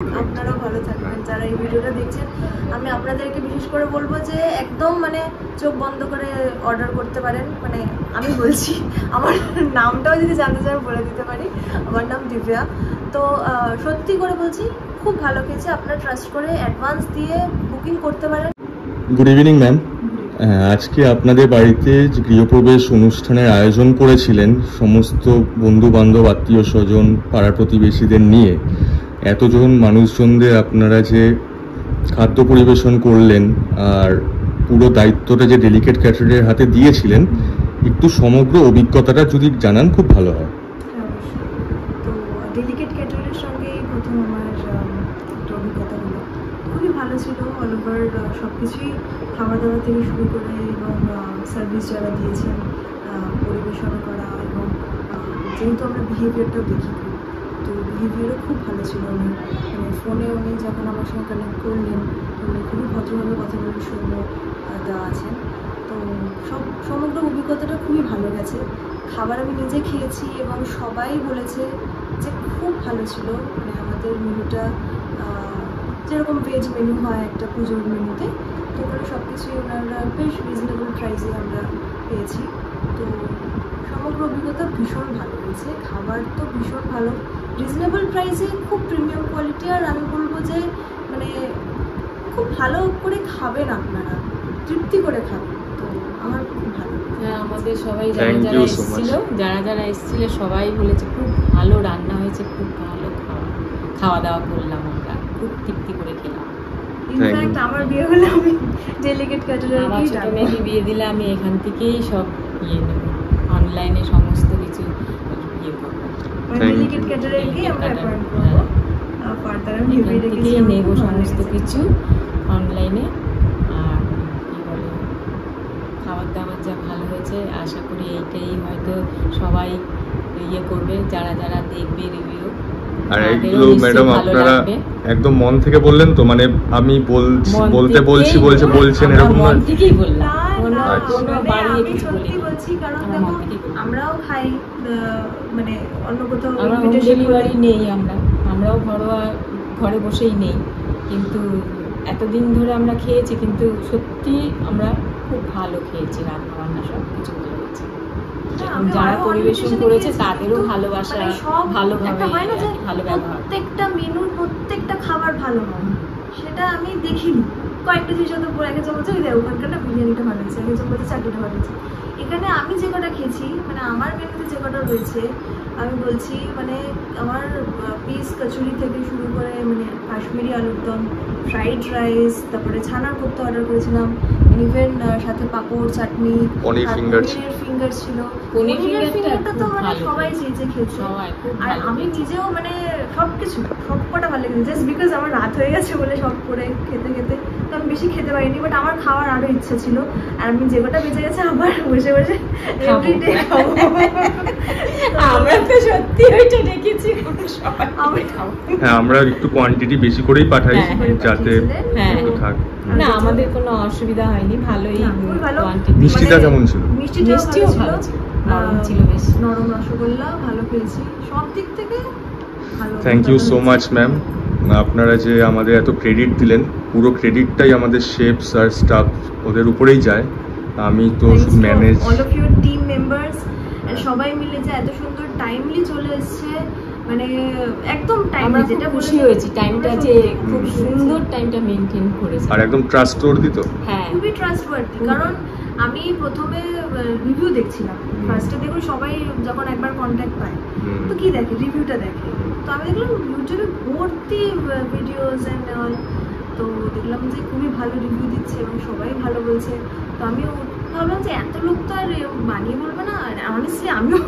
আপনারাও ভালো থাকবেন যারা এই ভিডিওটা দেখছেন। আমি আপনাদেরকে বিশেষ করে বলবো যে একদম মানে চোখ বন্ধ করে অর্ডার করতে পারেন। মানে আমি বলছি, আমার নামটাও যদি জানতে চান বলে দিতে পারি, আমার নাম দিব্যা। তো সত্যি করে বলছি, খুব ভালো খেয়েছে। আপনারা ট্রাস্ট করে অ্যাডভান্স দিয়ে বুকিং করতে পারেন। Good evening ma'am. আজকে আপনাদের বাড়িতে যে গৃহপ্রবেশ অনুষ্ঠানের আয়োজন করেছিলেন সমস্ত বন্ধু বান্ধব আত্মীয় স্বজন পাড়া প্রতিবেশীদের নিয়ে, এতজন মানুষজনদের আপনারা যে খাদ্য পরিবেশন করলেন আর পুরো দায়িত্বটা যে ডেলিকেট ক্যাটারারের হাতে দিয়েছিলেন, একটু সমগ্র অভিজ্ঞতাটা যদি জানান খুব ভালো হয়। তো ডেলিকেট ক্যাটারের সঙ্গে প্রথম আমার একটা অভিজ্ঞতা হলো, খুবই ভালো ছিল। অল ওভার সব কিছুই, খাওয়া দাওয়া থেকে শুরু করে এবং সার্ভিস যারা দিয়েছেন, পরিবেশন করা এবং যেহেতু আমরা বিহেভিয়ারটাও দেখি, তো বিহেভিয়ারও খুব ভালো ছিল। উনি মানে ফোনে উনি যখন আমার সঙ্গে কানেক্ট করলেন, উনি খুবই ভদ্রভাবে কথা বলে শুনল দেওয়া আছেন। তো সমগ্র অভিজ্ঞতাটা খুবই ভালো গেছে। খাবার আমি নিজে খেয়েছি এবং সবাই বলেছে যে খুব ভালো ছিল। মানে আমাদের মেনুটা যেরকম ভেজ মেনু হয় একটা পুজোর মেনুতে, তো ওখানে সব কিছুই ওনারা বেশ রিজনেবল প্রাইসে আমরা পেয়েছি। তো সমগ্র অভিজ্ঞতা ভীষণ ভালো হয়েছে। খাবার তো ভীষণ ভালো, রিজনেবল প্রাইসে, খুব প্রিমিয়াম কোয়ালিটি। আর আমি বলবো যে মানে খুব ভালো করে খাবেন, আপনারা তৃপ্তি করে খাবেন। তো আমার খুব ভালো। হ্যাঁ, আমাদের সবাই যারা যারা এসেছিল সবাই বলেছে খুব ভালো রান্না হয়েছে, খুব ভালো খাওয়া দাওয়া করলাম, আমরা খুব তৃপ্তি করে খেলাম। ইনফ্যাক্ট আমার বিয়ে হলে আমি ডেলিকেট ক্যাটারার, আমার ছোট মেয়েকে বিয়ে দিলে আমি এখান থেকেই সব নেব, অনলাইনে সমস্ত কিছু করবো, ডেলিকেট ক্যাটারারকেই আমরা অ্যাপয়েন্ট করবো। ফার্দার আমি ভেবে রেখেছি নেব সমস্ত কিছু অনলাইনে। আর কি বলে, খাবার দাবার যা ভালো হয়েছে, আশা করি এইটাই হয়তো সবাই করবে, যারা যারা দেখবে রিভিউ। আর এইগুলো ম্যাডাম আপনারা একদম মন থেকে বললেন তো? মানে আমি বলছেন এরকম মন থেকেই বললাম, আমি সত্যি বলছি। কারণ দেখো, আমরাও খাই, মানে অন্য কোথাও ডেলিভারি নেই, আমরাও ঘরে বসেই নেই, কিন্তু এতদিন ধরে আমরা খেয়েছি, কিন্তু সত্যি আমরা খুব ভালো খেয়েছি। রান্না বান্না সব কিছু ভালো হয়েছে, যারা পরিবেশন করেছে তাদেরও ভালোবাসা, ভালোভাবে ভালো ব্যবহার। প্রত্যেকটা মেনুর প্রত্যেকটা খাবার ভালো হয়, সেটা আমি দেখিনি। কয়েকটা জিনিস হয়তো একে বলছে ওখানকারটা বিরিয়ানিটা ভালো হয়েছে, একে বলছে চাটনিটা ভালো হয়েছে। এখানে আমি যে কটা খেয়েছি, মানে আমার মেনুতে যে কটা রয়েছে, আমি বলছি মানে আমার পিস কচুরি থেকে শুরু করে মানে কাশ্মীরি আলুর দম, ফ্রাইড রাইস, তারপরে ছানার কোপ্তা অর্ডার করেছিলাম, ইভেন সাথে পাঁপড়, চাটনি, পনির ফিঙ্গার ছিল। পনির ফিঙ্গারটা তো মানে সবাই চেয়েছে খেয়েছে। আর আমি নিজেও মানে সব কটা ভালো লেগেছে, জাস্ট বিকজ আমার রাত হয়ে গেছে বলে সব করে খেতে খেতে তো আমি বেশি খেতে পারিনি। বাট আমার খাওয়ার আরও ইচ্ছা ছিল, আর আমি যে কটা বেঁচে গেছে আবার বসে বসে এভরিডে খাবো। আমরা তো সত্যি ওইটা দেখেছি, হ্যাঁ আমরা একটু কোয়ান্টিটি বেশি করেই পাঠাই যাতে একটু থাক। না, আমাদের কোনো অসুবিধা হয়নি, ভালোই কোয়ান্টিটি। মিষ্টিটা কেমন ছিল? মিষ্টিও ভালো ছিল, নরম ছিল, বেশ নরম রসগোল্লা ভালো পেয়েছি, সব দিক থেকে ভালো। Thank you so much ma'am. আপনারা যে আমাদের এত ক্রেডিট দিলেন, পুরো ক্রেডিটটাই আমাদের শেফস আর স্টাফ ওদের উপরেই যায়। আমি তো manage all of your team members, সবাই মিলে যে এত সুন্দর টাইমলি চলে এসেছে, মানে একদম টাইম, যেটা খুশি হয়েছি টাইমটা, যে খুব সুন্দর টাইমটা মেনটেন করেছে। আর একদম ট্রাস্টওয়ার্দি তো, হ্যাঁ খুবই ট্রাস্টওয়ার্দি। কারণ আমি প্রথমে রিভিউ দেখছিলাম, ফার্স্টে দেখুন সবাই যখন একবার কন্ট্যাক্ট পায় তো কি দেখে, রিভিউটা দেখে। তো আমি দেখলাম ইউটিউবে ভর্তি ভিডিওস অ্যান্ড অল, তো দেখলাম যে খুবই ভালো রিভিউ দিচ্ছে এবং সবাই ভালো বলছে। তো আমিও ভাবলাম যে এত লোক তো আর বানিয়ে বলবে না। আমিও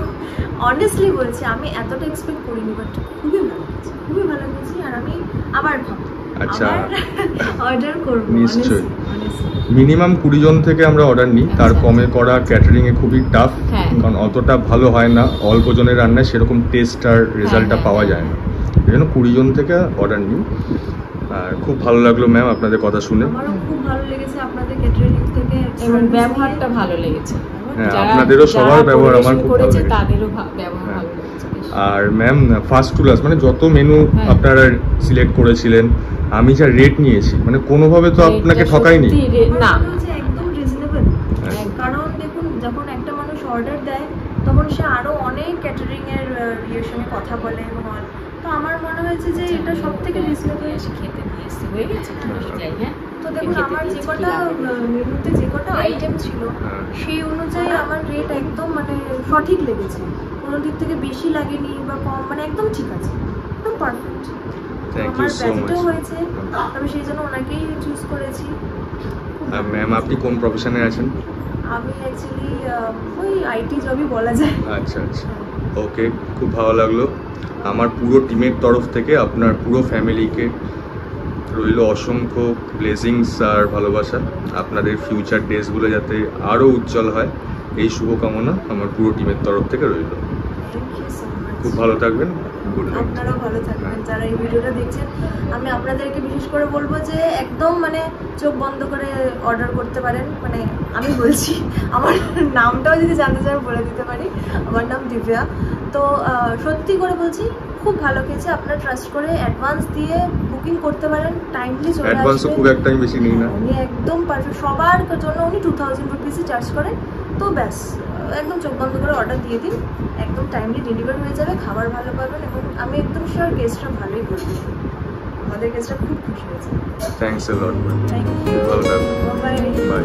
অনেস্টলি বলছি, আমি এতটা এক্সপেক্ট করিনি, বাট খুবই ভালো হয়েছে, খুবই ভালো হয়েছে। আর আমি আবার খাবো, আচ্ছা অর্ডার করবো নিশ্চয়ই। মিনিমাম 20 জন থেকে আমরা অর্ডার নিই, তার কমে করা ক্যাটারিং এ খুবই টাফ, কারণ অতটা ভালো হয় না, অল্প জনের রান্নায় সেরকম টেস্ট আর রেজাল্টটা পাওয়া যায় না। এই জন্য 20 জন থেকে অর্ডার নিই। আর খুব ভালো লাগলো ম্যাম আপনাদের কথা শুনে। আমারও খুব ভালো লেগেছে আপনাদের ক্যাটারিং থেকে, এবং ব্যবহারটা ভালো লেগেছে। হ্যাঁ আপনাদেরও সবার ব্যবহার আমার খুব ভালো লেগেছে, তাদেরও ব্যবহার ভালো লেগেছে। আর ম্যাম ফার্স্ট টু লাস্ট মানে যত মেনু হ্যাঁ। আপনারা সিলেক্ট করেছিলেন, আমি যা রেট নিয়েছি মানে কোনোভাবে তো আপনাকে ঠকাইনি। না, আমার মনে হচ্ছে একদম রিজনেবল। হ্যাঁ। কারণ দেখুন, যখন একটা মানুষ অর্ডার দেয় তখন সে আরো অনেক ক্যাটারিং এর ইয়ের সঙ্গে কথা বলে এবং তো আমার মনে হয়েছে যে এটা সব থেকে রিজনেবল। এসে খেতে দিয়ে এসছি, হয়ে গেছে, যাই। হ্যাঁ, তো দেখুন, খেতে আমার যে দিয়েছি, কটা কি লাগবে? মেনুতে যে কটা আইটেম ছিল হ্যাঁ। সেই অনুযায়ী আমার রেট একদম মানে সঠিক লেগেছে। কোনো দিক থেকে বেশি লাগেনি বা কম, মানে একদম ঠিক আছে, একদম পারফেক্ট। থ্যাংক ইউ আমার সো বাজেটও মাচ। হয়েছে, তবে সেই জন্য ওনাকেই চুজ করেছি। ম্যাম আপনি কোন প্রফেশনে আছেন? আমি অ্যাকচুয়ালি ওই আইটি জবই বলা যায়। আচ্ছা আচ্ছা, ওকে, খুব ভালো লাগলো। আমার পুরো টিমের তরফ থেকে আপনার পুরো ফ্যামিলিকে রইল অসংখ্য ব্লেসিংস আর ভালোবাসা। আপনাদের ফিউচার ডেজগুলো যাতে আরও উজ্জ্বল হয়, এই শুভকামনা আমার পুরো টিমের তরফ থেকে রইল। Thank you so much. খুব ভালো থাকবেন, গুড নাইট। আপনারাও ভালো থাকবেন যারা এই ভিডিওটা দেখছেন। আমি আপনাদেরকে বিশেষ করে বলবো যে একদম মানে চোখ বন্ধ করে অর্ডার করতে পারেন। মানে আমি বলছি, আমার নামটাও যদি জানতে চান বলে দিতে পারি, আমার নাম দিব্যা। তো সত্যি করে বলছি, খুব ভালো খেয়েছে। আপনারা ট্রাস্ট করে অ্যাডভান্স দিয়ে বুকিং করতে পারেন, টাইমলি চলে অ্যাডভান্সও আসবে। খুব একটা আমি বেশি নিই না। উনি একদম পারফেক্ট, সবার জন্য উনি 2000 রুপিসই চার্জ করেন। তো ব্যাস, একদম চোখ বন্ধ করে অর্ডার দিয়ে দিন, একদম টাইমলি ডেলিভার হয়ে যাবে, খাবার ভালো পাবেন এবং আমি একদম শিওর গেস্টরা ভালোই করবে। আমাদের গেস্টরা খুব খুশি হয়েছে। Thanks a lot ma'am, thank you, খুব ভালো থাকবেন, বাই। বাই।